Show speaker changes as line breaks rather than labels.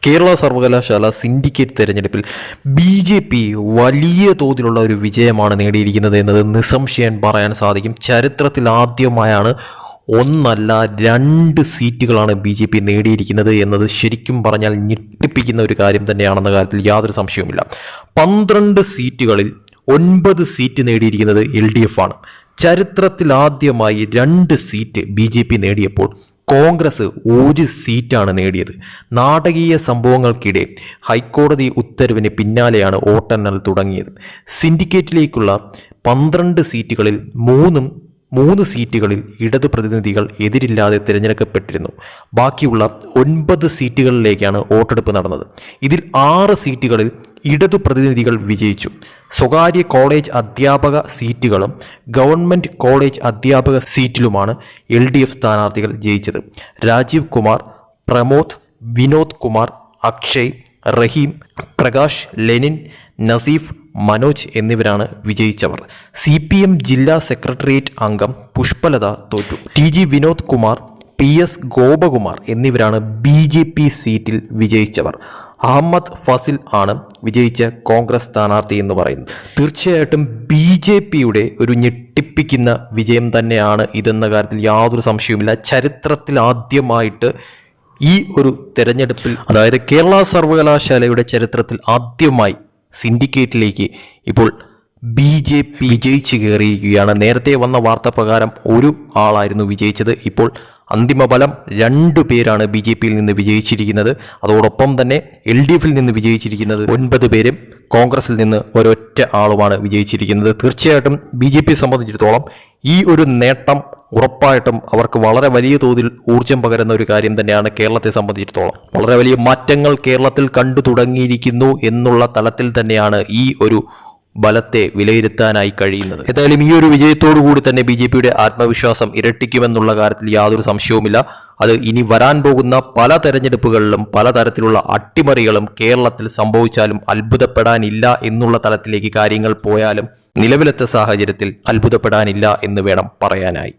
കേരള സർവകലാശാല സിൻഡിക്കേറ്റ് തെരഞ്ഞെടുപ്പിൽ BJP വലിയ തോതിലുള്ള ഒരു വിജയമാണ് നേടിയിരിക്കുന്നത് എന്നത് നിസ്സംശയം പറയാൻ സാധിക്കും. ചരിത്രത്തിൽ ആദ്യമായാണ് ഒന്നല്ല 2 സീറ്റുകളാണ് BJP നേടിയിരിക്കുന്നത് എന്നത് ശരിക്കും പറഞ്ഞാൽ ഞെട്ടിപ്പിക്കുന്ന ഒരു കാര്യം തന്നെയാണെന്ന കാര്യത്തിൽ യാതൊരു സംശയവുമില്ല. 12 സീറ്റുകളിൽ 9 സീറ്റ് നേടിയിരിക്കുന്നത് LDF ആണ്. ചരിത്രത്തിൽ ആദ്യമായി 2 സീറ്റ് BJP നേടിയപ്പോൾ കോൺഗ്രസ് 1 സീറ്റാണ് നേടിയത്. നാടകീയ സംഭവങ്ങൾക്കിടെ ഹൈക്കോടതി ഉത്തരവിന് പിന്നാലെയാണ് വോട്ടെണ്ണൽ തുടങ്ങിയത്. സിൻഡിക്കേറ്റിലേക്കുള്ള 12 സീറ്റുകളിൽ 3 സീറ്റുകളിൽ ഇടതു പ്രതിനിധികൾ എതിരില്ലാതെ തിരഞ്ഞെടുക്കപ്പെട്ടിരുന്നു. ബാക്കിയുള്ള 9 സീറ്റുകളിലേക്കാണ് വോട്ടെടുപ്പ് നടന്നത്. ഇതിൽ 6 സീറ്റുകളിൽ ഇടതു പ്രതിനിധികൾ വിജയിച്ചു. സ്വകാര്യ കോളേജ് അധ്യാപക സീറ്റുകളും ഗവൺമെൻറ് കോളേജ് അധ്യാപക സീറ്റിലുമാണ് LDF സ്ഥാനാർത്ഥികൾ ജയിച്ചത്. രാജീവ് കുമാർ, പ്രമോദ്, വിനോദ് കുമാർ, അക്ഷയ്, റഹീം, പ്രകാശ്, ലെനിൻ, നസീഫ്, മനോജ് എന്നിവരാണ് വിജയിച്ചവർ. CPM ജില്ലാ സെക്രട്ടേറിയറ്റ് അംഗം പുഷ്പലത തോറ്റു. TG വിനോദ് കുമാർ, PS ഗോപകുമാർ എന്നിവരാണ് BJP സീറ്റിൽ വിജയിച്ചവർ. അഹമ്മദ് ഫസിൽ ആണ് വിജയിച്ച കോൺഗ്രസ് സ്ഥാനാർത്ഥി എന്ന് പറയുന്നത്. തീർച്ചയായിട്ടും BJPയുടെ ഒരു ഞെട്ടിപ്പിക്കുന്ന വിജയം തന്നെയാണ് ഇതെന്ന കാര്യത്തിൽ യാതൊരു സംശയവുമില്ല. ചരിത്രത്തിൽ ആദ്യമായിട്ട് ഈ ഒരു തെരഞ്ഞെടുപ്പിൽ, അതായത് കേരള സർവകലാശാലയുടെ ചരിത്രത്തിൽ ആദ്യമായി സിൻഡിക്കേറ്റിലേക്ക് ഇപ്പോൾ BJP വിജയിച്ചു കയറിയിരിക്കുകയാണ്. നേരത്തെ വന്ന വാർത്ത പ്രകാരം ഒരു ആളായിരുന്നു വിജയിച്ചത്. ഇപ്പോൾ അന്തിമ ഫലം 2 പേരാണ് BJPയിൽ നിന്ന് വിജയിച്ചിരിക്കുന്നത്. അതോടൊപ്പം തന്നെ LDFിൽ നിന്ന് വിജയിച്ചിരിക്കുന്നത് 9 പേരും കോൺഗ്രസിൽ നിന്ന് ഒരൊറ്റ ആളുമാണ് വിജയിച്ചിരിക്കുന്നത്. തീർച്ചയായിട്ടും BJP സംബന്ധിച്ചിടത്തോളം ഈ ഒരു നേട്ടം ഉറപ്പായിട്ടും അവർക്ക് വളരെ വലിയ തോതിൽ ഊർജം പകരുന്ന ഒരു കാര്യം തന്നെയാണ്. കേരളത്തെ സംബന്ധിച്ചിടത്തോളം വളരെ വലിയ മാറ്റങ്ങൾ കേരളത്തിൽ കണ്ടു തുടങ്ങിയിരിക്കുന്നു എന്നുള്ള തലത്തിൽ തന്നെയാണ് ഈ ഒരു ബലത്തെ വിലയിരുത്താനായി കഴിയുന്നത്. ഏതായാലും ഈ ഒരു വിജയത്തോടു കൂടി തന്നെ BJPയുടെ ആത്മവിശ്വാസം ഇരട്ടിക്കുമെന്നുള്ള കാര്യത്തിൽ യാതൊരു സംശയവുമില്ല. അത് ഇനി വരാൻ പോകുന്ന പല തെരഞ്ഞെടുപ്പുകളിലും പലതരത്തിലുള്ള അട്ടിമറികളും കേരളത്തിൽ സംഭവിച്ചാലും അത്ഭുതപ്പെടാനില്ല എന്നുള്ള തലത്തിലേക്ക് കാര്യങ്ങൾ പോയാലും നിലവിലത്തെ സാഹചര്യത്തിൽ അത്ഭുതപ്പെടാനില്ല എന്ന് വേണം പറയാനായി.